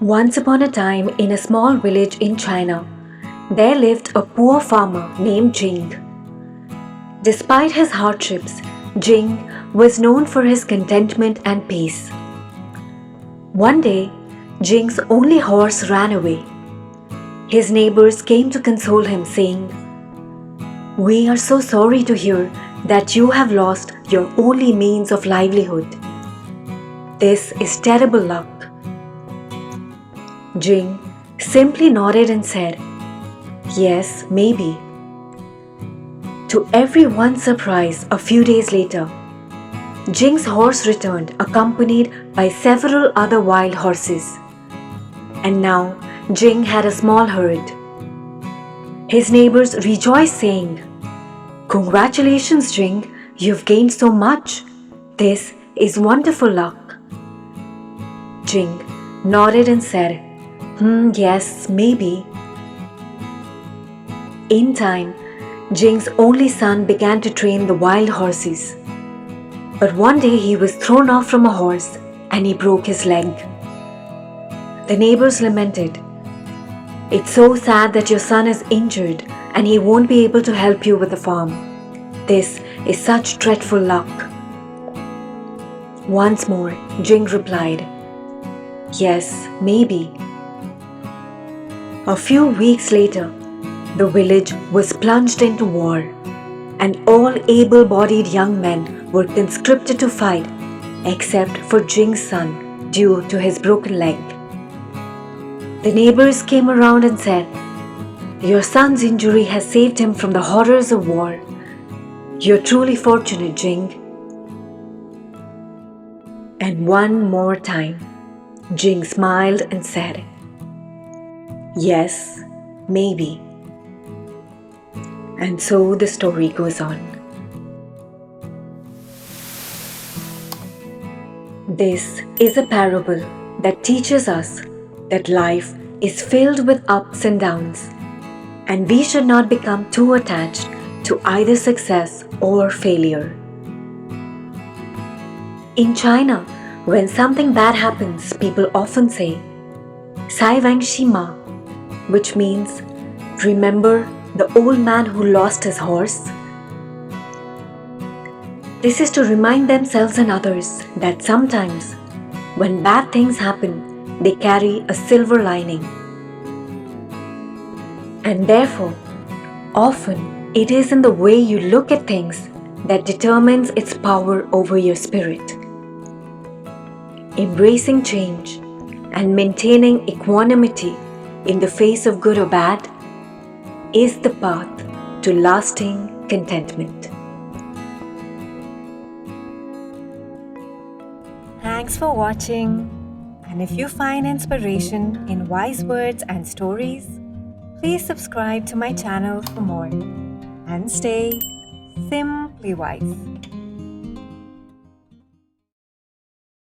Once upon a time, in a small village in China, there lived a poor farmer named Jing. Despite his hardships, Jing was known for his contentment and peace. One day, Jing's only horse ran away. His neighbors came to console him, saying, "We are so sorry to hear that you have lost your only means of livelihood. This is terrible luck." Jing simply nodded and said, "Yes, maybe." To everyone's surprise, a few days later, Jing's horse returned accompanied by several other wild horses. And now Jing had a small herd. His neighbors rejoiced, saying, "Congratulations, Jing, you've gained so much. This is wonderful luck." Jing nodded and said, Yes, maybe." In time, Jing's only son began to train the wild horses. But one day he was thrown off from a horse and he broke his leg. The neighbors lamented, "It's so sad that your son is injured and he won't be able to help you with the farm. This is such dreadful luck." Once more, Jing replied, "Yes, maybe." A few weeks later, the village was plunged into war, and all able-bodied young men were conscripted to fight except for Jing's son due to his broken leg. The neighbors came around and said, "Your son's injury has saved him from the horrors of war. You're truly fortunate, Jing." And one more time, Jing smiled and said, "Yes, maybe." And so the story goes on. This is a parable that teaches us that life is filled with ups and downs, and we should not become too attached to either success or failure. In China, when something bad happens, people often say, "Sai Wang Shima," which means, "Remember the old man who lost his horse?" This is to remind themselves and others that sometimes, when bad things happen, they carry a silver lining. And therefore, often it is in the way you look at things that determines its power over your spirit. Embracing change and maintaining equanimity in the face of good or bad is the path to lasting contentment. Thanks for watching. And if you find inspiration in wise words and stories, please subscribe to my channel for more and stay simply wise.